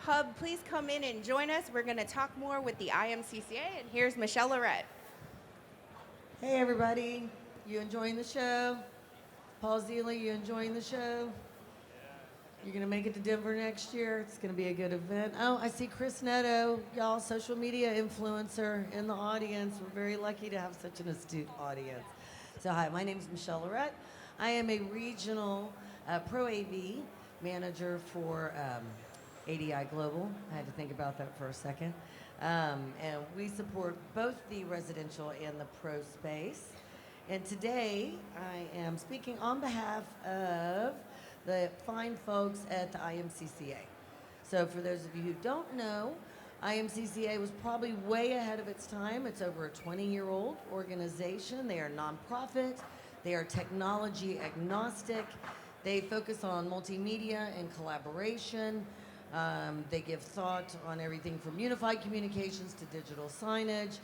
hub, please come in and join us. We're going to talk more with the IMCCA, and here's Michelle Lorette. Hey everybody, you enjoying the show? Paul Zealy, you enjoying the show? You're gonna make it to Denver next year. It's gonna be a good event. Oh, I see Chris Netto, y'all, social media influencer in the audience. We're very lucky to have such an astute audience. So hi, my name is Michelle Lorette. I am a regional Pro AV manager for ADI Global. I had to think about that for a second. And we support both the residential and the pro space. And today I am speaking on behalf of the fine folks at the IMCCA. So for those of you who don't know, IMCCA was probably way ahead of its time. It's over a 20-year-old organization. They are nonprofit. They are technology agnostic. They focus on multimedia and collaboration. They give thought on everything from unified communications to digital signage.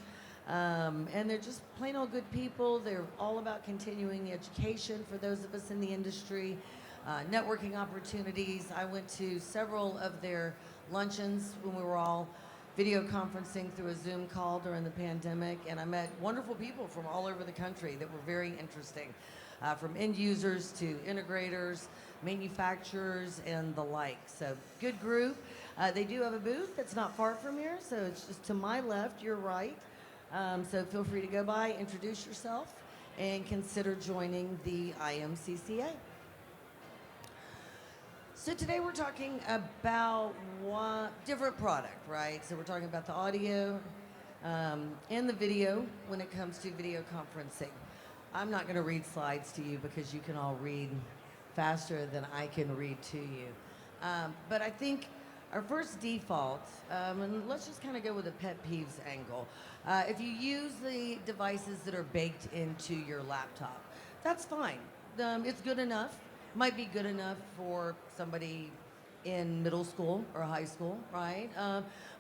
And they're just plain old good people. They're all about continuing the education for those of us in the industry, networking opportunities. I went to several of their luncheons when we were all video conferencing through a Zoom call during the pandemic, and I met wonderful people from all over the country that were very interesting, from end users to integrators, manufacturers, and the like. So good group. They do have a booth that's not far from here, so it's just to my left, your right. So feel free to go by, introduce yourself, and consider joining the IMCCA. So today we're talking about one different product, right? So we're talking about the audio and the video when it comes to video conferencing. I'm not going to read slides to you because you can all read faster than I can read to you. But I think our first default, and let's just kind of go with a pet peeves angle. If you use the devices that are baked into your laptop, that's fine. It's good enough. Might be good enough for somebody in middle school or high school, right?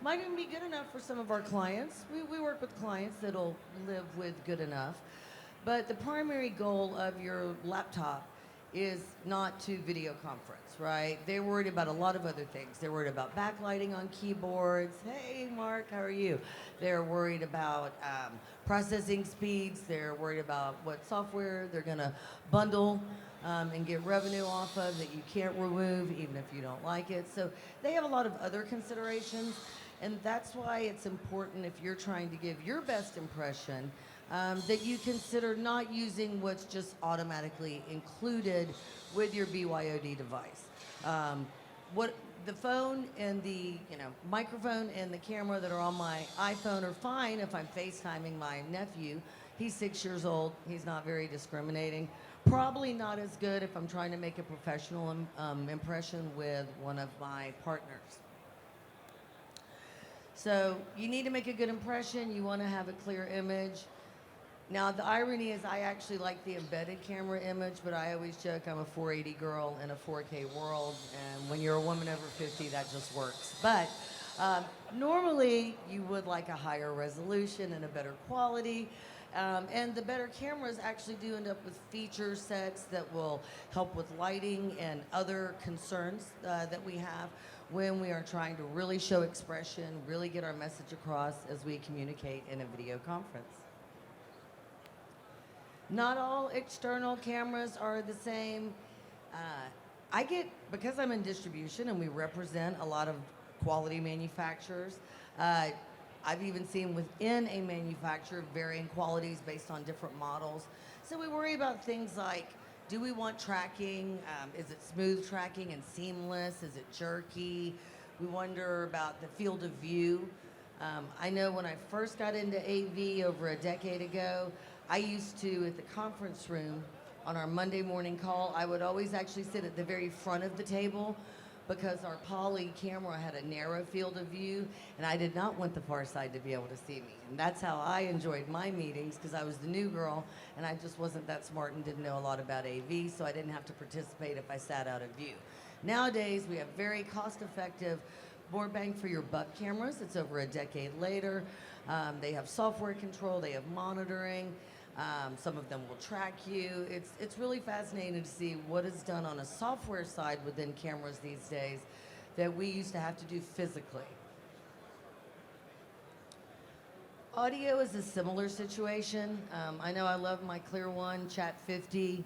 Might even be good enough for some of our clients. We work with clients that'll live with good enough. But the primary goal of your laptop is not to video conference, right? They're worried about a lot of other things. They're worried about backlighting on keyboards. Hey, Mark, how are you? They're worried about processing speeds. They're worried about what software they're gonna bundle and get revenue off of that you can't remove even if you don't like it. So they have a lot of other considerations, and that's why it's important if you're trying to give your best impression that you consider not using what's just automatically included with your BYOD device. What the phone and the microphone and the camera that are on my iPhone are fine if I'm FaceTiming my nephew. He's 6 years old. He's not very discriminating. Probably not as good if I'm trying to make a professional impression with one of my partners. So you need to make a good impression. You want to have a clear image. Now, the irony is I actually like the embedded camera image, but I always joke I'm a 480 girl in a 4K world, and when you're a woman over 50, that just works. But normally, you would like a higher resolution and a better quality, and the better cameras actually do end up with feature sets that will help with lighting and other concerns that we have when we are trying to really show expression, really get our message across as we communicate in a video conference. Not all external cameras are the same. Because I'm in distribution and we represent a lot of quality manufacturers, I've even seen within a manufacturer varying qualities based on different models. So we worry about things like, do we want tracking? Is it smooth tracking and seamless? Is it jerky? We wonder about the field of view. I know when I first got into AV over a decade ago, I used to, at the conference room, on our Monday morning call, I would always actually sit at the very front of the table because our poly camera had a narrow field of view, and I did not want the far side to be able to see me. And that's how I enjoyed my meetings, because I was the new girl, and I just wasn't that smart and didn't know a lot about AV, so I didn't have to participate if I sat out of view. Nowadays, we have very cost-effective, more bang for your buck cameras. It's over a decade later. They have software control, they have monitoring. Some of them will track you. It's really fascinating to see what is done on a software side within cameras these days that we used to have to do physically. Audio is a similar situation. I know I love my Clear One Chat 50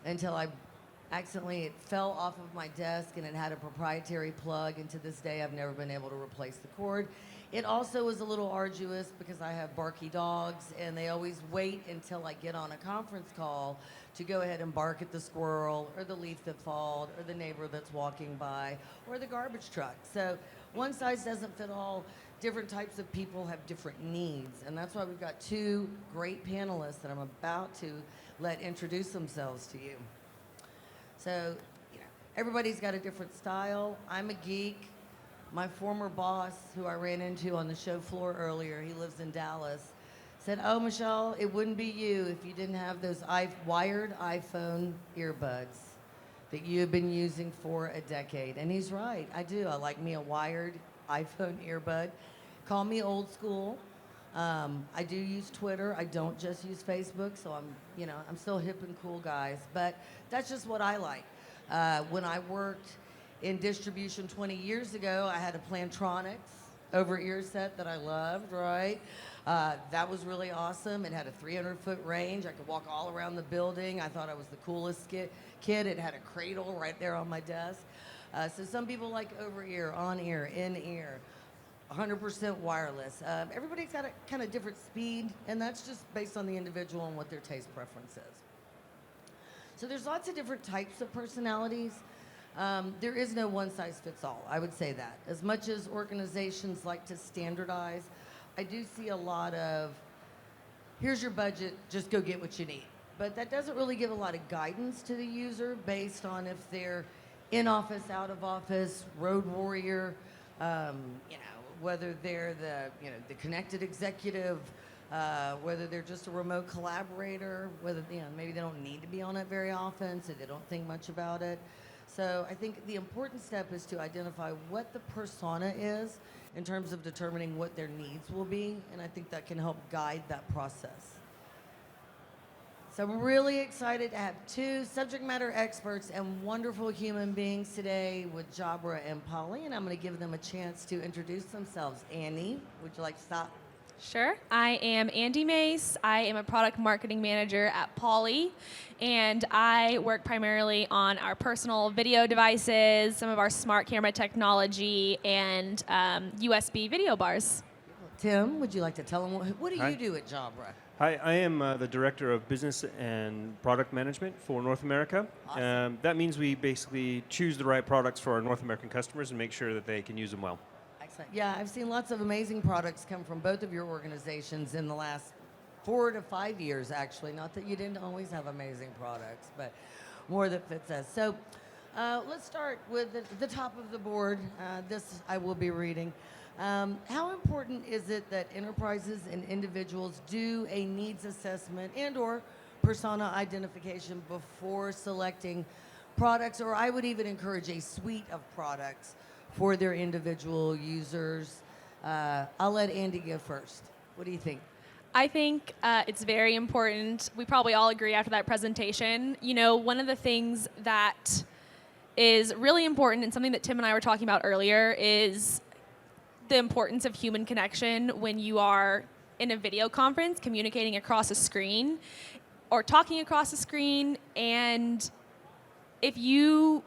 until it fell off of my desk and it had a proprietary plug, and to this day I've never been able to replace the cord. It also is a little arduous because I have barky dogs and they always wait until I get on a conference call to go ahead and bark at the squirrel or the leaf that fell or the neighbor that's walking by or the garbage truck. So one size doesn't fit all. Different types of people have different needs, and that's why we've got two great panelists that I'm about to let introduce themselves to you. So, everybody's got a different style. I'm a geek. My former boss, who I ran into on the show floor earlier, he lives in Dallas, said, "Oh, Michelle, it wouldn't be you if you didn't have those wired iPhone earbuds that you have been using for a decade." And he's right. I do. I like me a wired iPhone earbud. Call me old school. I do use Twitter. I don't just use Facebook, so I'm still hip and cool, guys. But that's just what I like. When I worked in distribution 20 years ago, I had a Plantronics over-ear set that I loved, right? That was really awesome. It had a 300-foot range. I could walk all around the building. I thought I was the coolest kid. It had a cradle right there on my desk. So some people like over-ear, on-ear, in-ear, 100% wireless. Everybody's got a kind of different speed, and that's just based on the individual and what their taste preference is. So there's lots of different types of personalities. There is no one-size-fits-all, I would say that. As much as organizations like to standardize, I do see a lot of, here's your budget, just go get what you need. But that doesn't really give a lot of guidance to the user based on if they're in office, out of office, road warrior, whether they're the connected executive, whether they're just a remote collaborator, whether maybe they don't need to be on it very often, so they don't think much about it. So I think the important step is to identify what the persona is in terms of determining what their needs will be, and I think that can help guide that process. So I'm really excited to have two subject matter experts and wonderful human beings today with Jabra and Polly, and I'm going to give them a chance to introduce themselves. Annie, would you like to start? Sure. I am Andy Mace. I am a product marketing manager at Poly, and I work primarily on our personal video devices, some of our smart camera technology, and USB video bars. Tim, would you like to tell them what do Hi. you do at Jabra? Hi, I am the Director of Business and Product Management for North America. Awesome. That means we basically choose the right products for our North American customers and make sure that they can use them well. Excellent. Yeah, I've seen lots of amazing products come from both of your organizations in the last 4 to 5 years, actually. Not that you didn't always have amazing products, but more that fits us. So let's start with the top of the board. This I will be reading. How important is it that enterprises and individuals do a needs assessment and/or persona identification before selecting products, or I would even encourage a suite of products for their individual users? I'll let Andy go first. What do you think? I think it's very important. We probably all agree after that presentation. One of the things that is really important and something that Tim and I were talking about earlier is the importance of human connection when you are in a video conference communicating across a screen or talking across a screen. And if you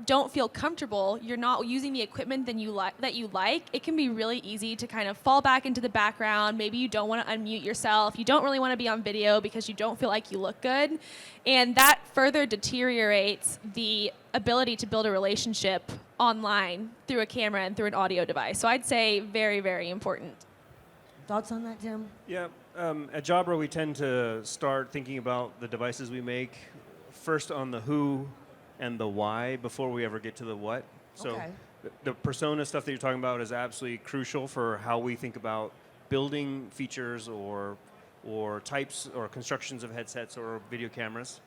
don't feel comfortable, you're not using the equipment that you like, it can be really easy to kind of fall back into the background. Maybe you don't want to unmute yourself. You don't really want to be on video because you don't feel like you look good. And that further deteriorates the ability to build a relationship online through a camera and through an audio device. So I'd say very, very important. Thoughts on that, Tim? Yeah, at Jabra we tend to start thinking about the devices we make first on the who and the why before we ever get to the what. So Okay. the persona stuff that you're talking about is absolutely crucial for how we think about building features or types or constructions of headsets or video cameras.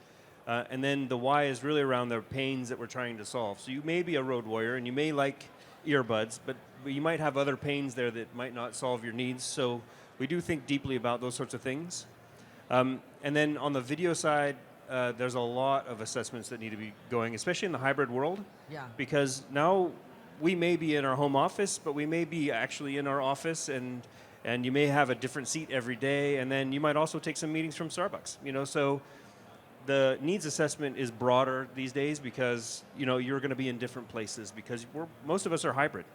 And then the why is really around the pains that we're trying to solve. So you may be a road warrior and you may like earbuds, but you might have other pains there that might not solve your needs. So we do think deeply about those sorts of things. And then on the video side, there's a lot of assessments that need to be going, especially in the hybrid world. Yeah. Because now we may be in our home office, but we may be actually in our office, and you may have a different seat every day, and then you might also take some meetings from Starbucks. So the needs assessment is broader these days because you're going to be in different places because most of us are hybrid.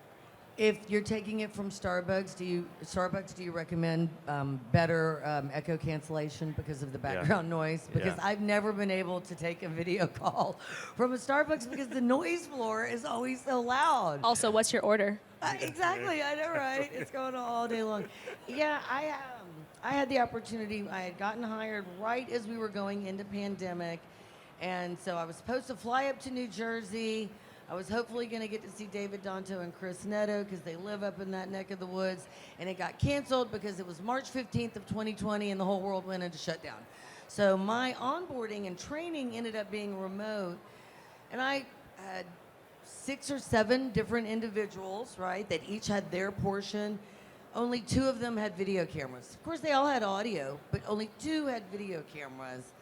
If you're taking it from Starbucks, do you recommend better echo cancellation because of the background noise? Because Yeah. I've never been able to take a video call from a Starbucks because the noise floor is always so loud. Also, what's your order? Exactly, I know, right? It's going on all day long. Yeah, I had the opportunity. I had gotten hired right as we were going into pandemic, and so I was supposed to fly up to New Jersey. I was hopefully going to get to see David Danto and Chris Neto because they live up in that neck of the woods, and it got canceled because it was March 15th of 2020 and the whole world went into shutdown. So my onboarding and training ended up being remote, and I had 6 or 7 different individuals, right, that each had their portion. Only 2 of them had video cameras. Of course, they all had audio, but only 2 had video cameras.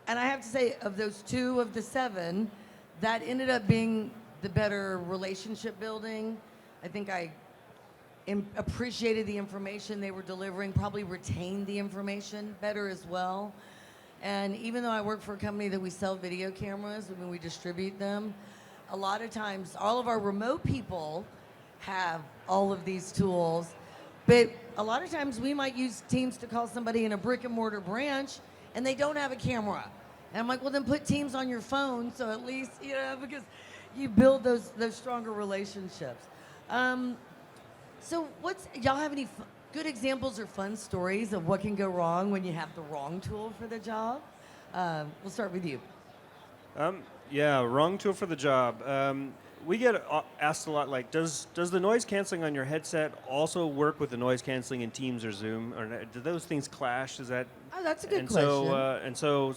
And I have to say, of those 2 of the 7, that ended up being the better relationship building. I think I appreciated the information they were delivering, probably retained the information better as well. And even though I work for a company that we sell video cameras, when we distribute them, a lot of times all of our remote people have all of these tools, but a lot of times we might use Teams to call somebody in a brick and mortar branch and they don't have a camera. And I'm like, well, then put Teams on your phone, so at least, because you build those stronger relationships. So y'all have any good examples or fun stories of what can go wrong when you have the wrong tool for the job? We'll start with you. Yeah, wrong tool for the job. We get asked a lot, like, does the noise canceling on your headset also work with the noise canceling in Teams or Zoom? Or do those things clash? Is that? Oh, that's a good and question. So,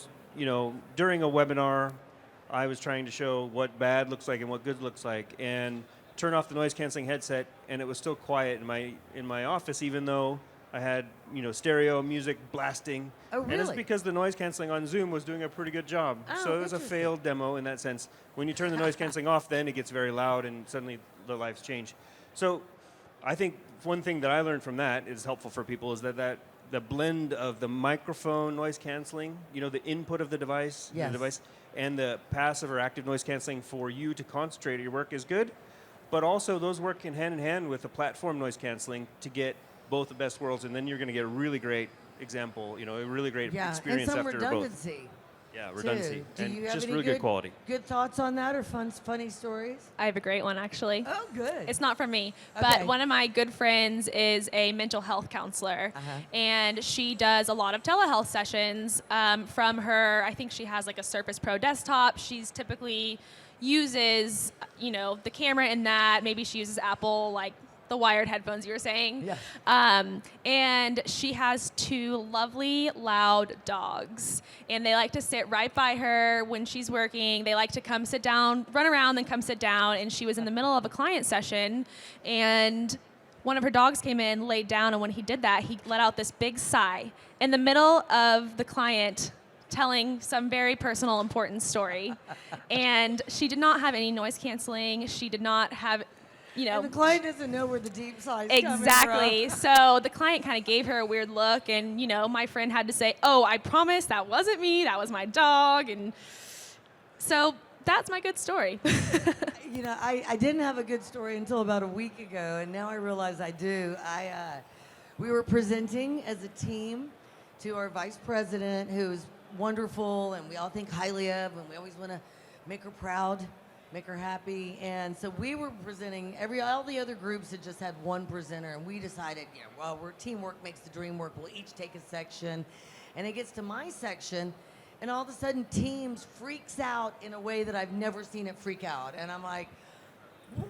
during a webinar, I was trying to show what bad looks like and what good looks like, and turn off the noise canceling headset, and it was still quiet in my office, even though I had stereo music blasting. Oh, And it's really? because the noise canceling on Zoom was doing a pretty good job. Oh, So it was a interesting. failed demo in that sense. When you turn the noise canceling off, then it gets very loud, and suddenly the lives change. So I think one thing that I learned from that is helpful for people is that the blend of the microphone noise canceling, the input of the device, Yes. and the passive or active noise canceling for you to concentrate at your work is good. But also those work hand in hand with the platform noise canceling to get both the best worlds, and then you're going to get a really great example, a really great experience and some after both. redundancy. Yeah, redundancy. Do And you have just any really good quality. Good thoughts on that or funny stories? I have a great one, actually. Oh, good. It's not from me, Okay. but one of my good friends is a mental health counselor, Uh-huh. and she does a lot of telehealth sessions from her. I think she has like a Surface Pro desktop. She's typically uses, the camera in that. Maybe she uses Apple, like the wired headphones you were saying. Yeah. And she has 2 lovely, loud dogs. And they like to sit right by her when she's working. They like to come sit down, run around, then come sit down. And she was in the middle of a client session, and one of her dogs came in, laid down, and when he did that, he let out this big sigh in the middle of the client telling some very personal, important story. And she did not have any noise canceling. She did not have, And the client doesn't know where the deep side's exactly. coming from. So the client kind of gave her a weird look, and my friend had to say, "Oh, I promise that wasn't me. That was my dog." And so that's my good story. I didn't have a good story until about a week ago, and now I realize I do. We were presenting as a team to our vice president, who's wonderful, and we all think highly of, and we always want to make her proud, make her happy. And so we were presenting. All the other groups had just had one presenter, and we decided, teamwork makes the dream work. We'll each take a section, and it gets to my section, and all of a sudden Teams freaks out in a way that I've never seen it freak out, and I'm like,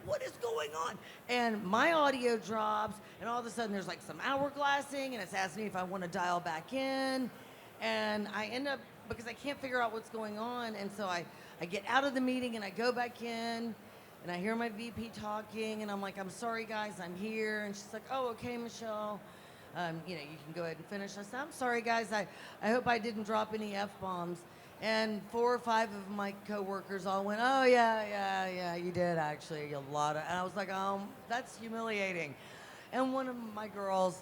what is going on? And my audio drops, and all of a sudden there's like some hourglassing, and it's asking me if I want to dial back in, and I end up, because I can't figure out what's going on, and so I get out of the meeting and I go back in, and I hear my VP talking, and I'm like, I'm sorry guys, I'm here. And she's like, oh, okay, Michelle. You can go ahead and finish. I said, I'm sorry guys, I hope I didn't drop any F-bombs. And 4 or 5 of my coworkers all went, "Oh yeah, you did actually a lot of." And I was like, that's humiliating." And one of my girls,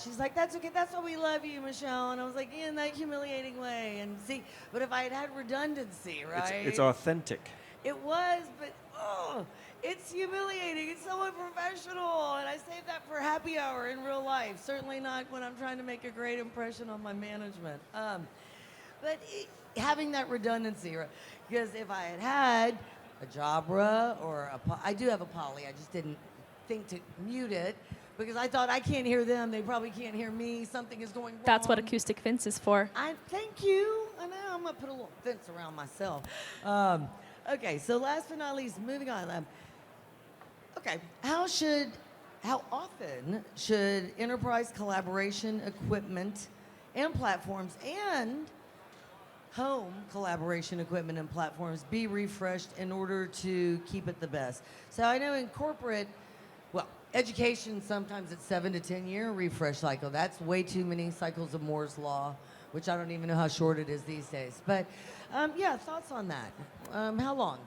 she's like, "That's okay. That's why we love you, Michelle." And I was like, "Yeah, in that humiliating way." And see, but if I had had redundancy, right? It's authentic. It was, but it's humiliating. It's so unprofessional. And I save that for happy hour in real life. Certainly not when I'm trying to make a great impression on my management. Having that redundancy, right? Because if I had had a Jabra or I do have a Poly, I just didn't think to mute it because I thought I can't hear them. They probably can't hear me. Something is going wrong. That's what acoustic fence is for. Thank you. I know. I'm gonna put a little fence around myself. Okay. So last but not least, moving on. Okay. How often should enterprise collaboration equipment and platforms and home collaboration equipment and platforms be refreshed in order to keep it the best? So I know in corporate, education, sometimes it's 7 to 10 year refresh cycle. That's way too many cycles of Moore's Law, which I don't even know how short it is these days. But yeah, thoughts on that? How long?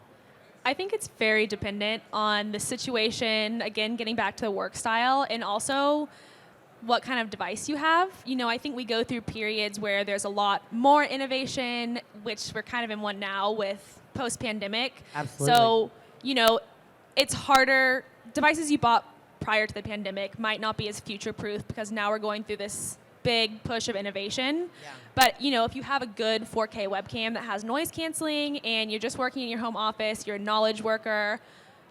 I think it's very dependent on the situation, again, getting back to the work style, and also what kind of device you have. I think we go through periods where there's a lot more innovation, which we're kind of in one now with post-pandemic. Absolutely. So, it's harder. Devices you bought prior to the pandemic might not be as future-proof because now we're going through this big push of innovation. Yeah. But, if you have a good 4K webcam that has noise canceling and you're just working in your home office, you're a knowledge worker,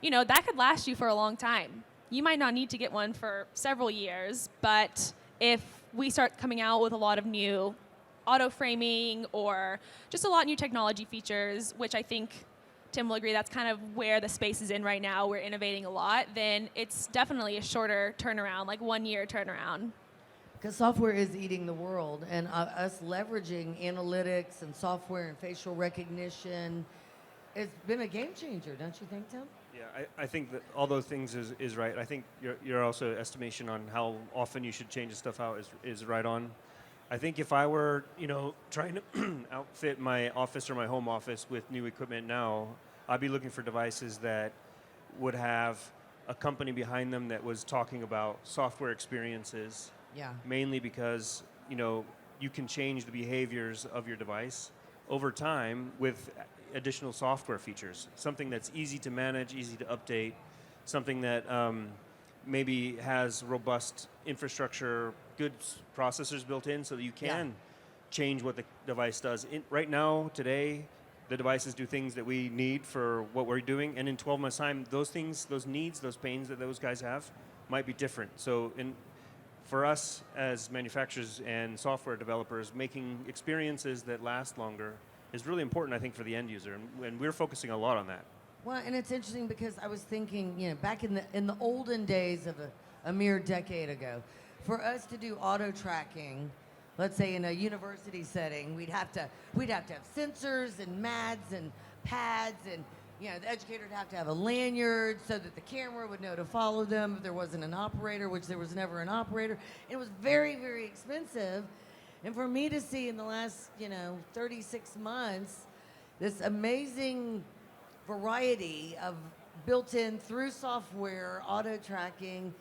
that could last you for a long time. You might not need to get one for several years, but if we start coming out with a lot of new auto framing or just a lot of new technology features, which I think Tim will agree that's kind of where the space is in right now, we're innovating a lot, then it's definitely a shorter turnaround, like 1 year turnaround. Because software is eating the world, and us leveraging analytics and software and facial recognition, it's been a game changer, don't you think, Tim? Yeah, I think that all those things is right. I think your also estimation on how often you should change the stuff out is right on. I think if I were, trying to outfit my office or my home office with new equipment now, I'd be looking for devices that would have a company behind them that was talking about software experiences. Yeah. Mainly because, you can change the behaviors of your device over time with additional software features. Something that's easy to manage, easy to update, something that maybe has robust infrastructure, good processors built in so that you can change what the device does. Right now, today, the devices do things that we need for what we're doing, and in 12 months' time, those things, those needs, those pains that those guys have might be different. So for us as manufacturers and software developers, making experiences that last longer is really important, I think, for the end user, and we're focusing a lot on that. Well, and it's interesting because I was thinking, back in the olden days of a mere decade ago, for us to do auto tracking, let's say in a university setting, we'd have to have sensors and mads and pads, and the educator would have to have a lanyard so that the camera would know to follow them if there wasn't an operator, which there was never an operator. It was very, very expensive. And for me to see in the last, 36 months, this amazing variety of built-in through software, auto tracking,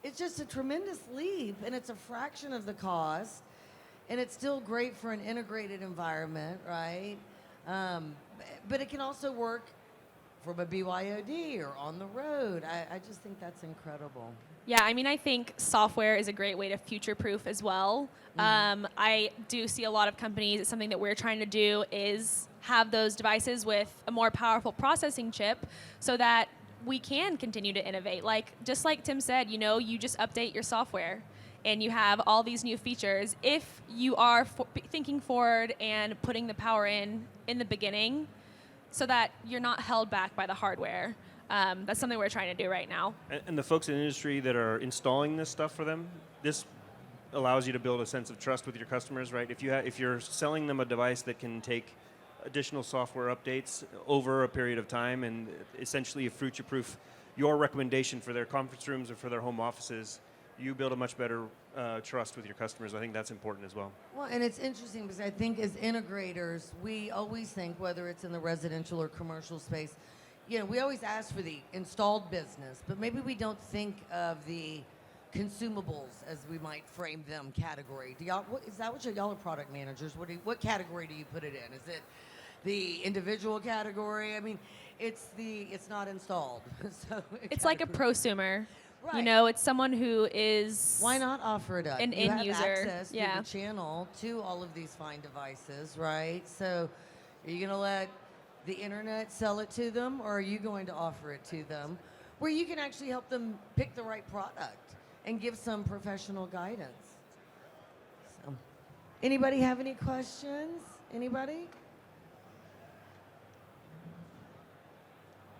it's just a tremendous leap, and it's a fraction of the cost, and it's still great for an integrated environment, right? But it can also work from a BYOD or on the road. I just think that's incredible. Yeah, I think software is a great way to future-proof as well. I do see a lot of companies, it's something that we're trying to do is have those devices with a more powerful processing chip so that we can continue to innovate. Just like Tim said, you just update your software and you have all these new features. If you are thinking forward and putting the power in the beginning so that you're not held back by the hardware. That's something we're trying to do right now. And the folks in the industry that are installing this stuff for them, this allows you to build a sense of trust with your customers, right? If you're selling them a device that can take additional software updates over a period of time and essentially future-proof your recommendation for their conference rooms or for their home offices you build a much better trust with your customers. I think that's important as well. Well, and it's interesting because I think as integrators, we always think, whether it's in the residential or commercial space, you know, we always ask for the installed business, but maybe we don't think of the consumables, as we might frame them, category. Do y'all, is that what y'all are product managers? What category do you put it in? Is it the individual category? I mean, it's not installed. So It's like a prosumer. Right. You know, it's someone who is. Why not offer it up? An you end have user, access yeah. through the channel to all of these fine devices, right? So are you going to let the internet sell it to them, or are you going to offer it to them where you can actually help them pick the right product and give some professional guidance? So, anybody have any questions? Anybody?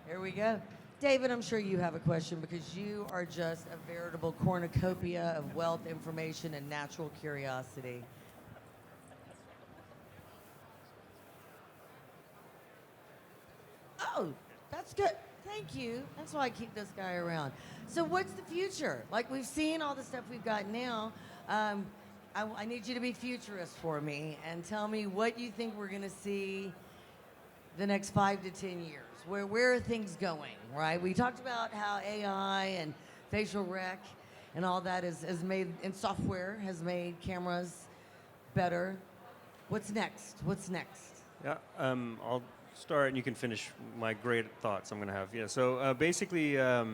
Here we go. David, I'm sure you have a question because you are just a veritable cornucopia of wealth, information, and natural curiosity. Oh, that's good. Thank you. That's why I keep this guy around. So what's the future? Like, we've seen all the stuff we've got now. I need you to be futurist for me and tell me what you think we're going to see the next 5 to 10 years. Where are things going, right? We talked about how AI and facial rec and all that has made, and software has made cameras better. What's next? What's next? Yeah, I'll start and you can finish my great thoughts I'm going to have. Yeah, so basically, the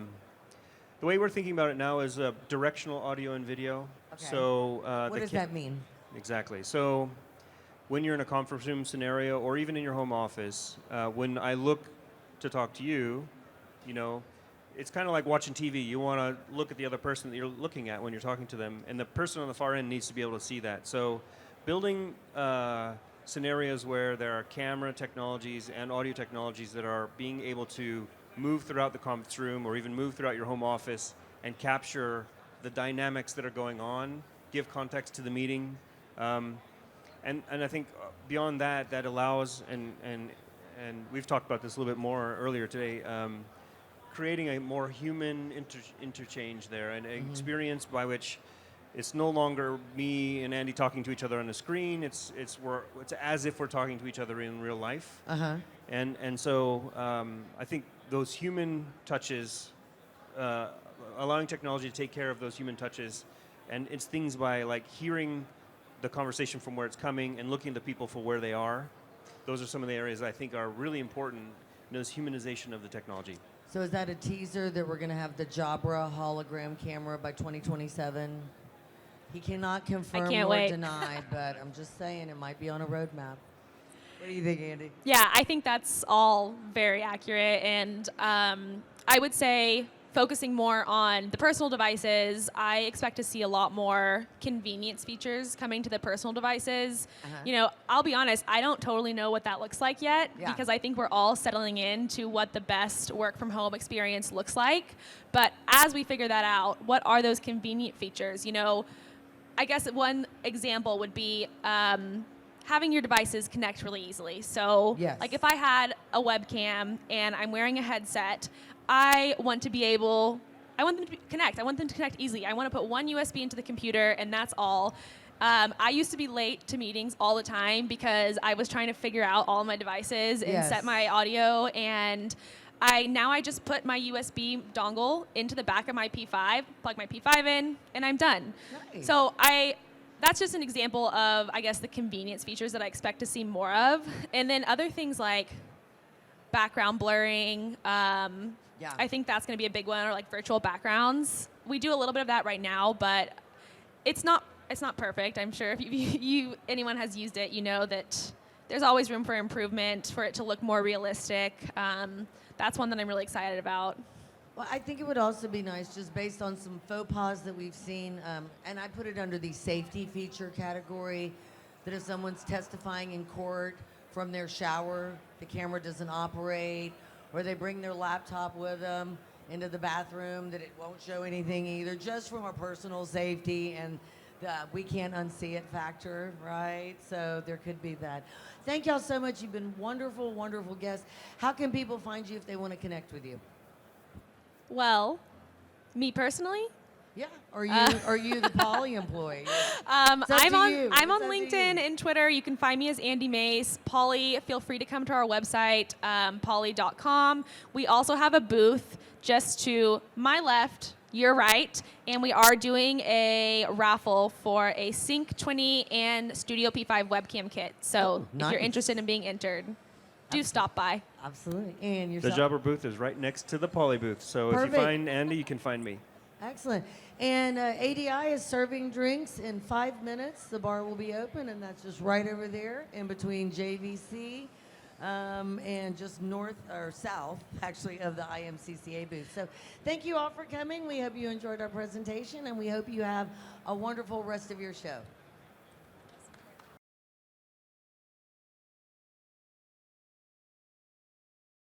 way we're thinking about it now is directional audio and video. Okay. So What does that mean? Exactly. So when you're in a conference room scenario or even in your home office, when I look to talk to you, you know, it's kind of like watching TV. You want to look at the other person that you're looking at when you're talking to them, and the person on the far end needs to be able to see that. So building scenarios where there are camera technologies and audio technologies that are being able to move throughout the conference room or even move throughout your home office and capture the dynamics that are going on, give context to the meeting. And I think beyond that, that allows, and we've talked about this a little bit more earlier today, creating a more human interchange there, and an experience by which it's no longer me and Andy talking to each other on a screen. It's as if we're talking to each other in real life. Uh-huh. And so I think those human touches, allowing technology to take care of those human touches, and it's things by like hearing the conversation from where it's coming and looking at the people for where they are. Those are some of the areas I think are really important in this humanization of the technology. So is that a teaser that we're going to have the Jabra hologram camera by 2027? He cannot confirm can't or wait. deny, but I'm just saying it might be on a roadmap. What do you think, Andy? Yeah, I think that's all very accurate. And I would say focusing more on the personal devices, I expect to see a lot more convenience features coming to the personal devices. Uh-huh. You know, I'll be honest, I don't totally know what that looks like yet because I think we're all settling into what the best work from home experience looks like. But as we figure that out, what are those convenient features? You know, I guess one example would be having your devices connect really easily. So Yes. like if I had a webcam and I'm wearing a headset, I want them to connect. I want them to connect easily. I want to put one USB into the computer and that's all. I used to be late to meetings all the time because I was trying to figure out all my devices and Yes. set my audio, and I just put my USB dongle into the back of my P5, plug my P5 in, and I'm done. Nice. So that's just an example of, I guess, the convenience features that I expect to see more of. And then other things like background blurring. I think that's going to be a big one, or like virtual backgrounds. We do a little bit of that right now, but it's not perfect. I'm sure if anyone has used it, you know that there's always room for improvement for it to look more realistic. That's one that I'm really excited about. Well, I think it would also be nice, just based on some faux pas that we've seen, and I put it under the safety feature category, that if someone's testifying in court from their shower, the camera doesn't operate, or they bring their laptop with them into the bathroom, that it won't show anything either, just from a personal safety and the we can't unsee it factor, right? So there could be that. Thank y'all so much. You've been wonderful, wonderful guests. How can people find you if they want to connect with you? Well, me personally, Yeah. Are you the Poly employee? I'm It's up to on you. I'm It's on up to LinkedIn you. and Twitter. You can find me as Andy Mace. Polly, feel free to come to our website, polly.com. We also have a booth just to my left, your right, and we are doing a raffle for a Sync 20 and Studio P5 webcam kit. So Oh, if you're nice. interested in being entered, do stop by. Absolutely. And The yourself. Jobber booth is right next to the Poly booth. So if Perfect. you find Andy, you can find me. Excellent. And ADI is serving drinks in 5 minutes. The bar will be open, and that's just right over there in between JVC and just north or south, actually, of the IMCCA booth. So thank you all for coming. We hope you enjoyed our presentation, and we hope you have a wonderful rest of your show.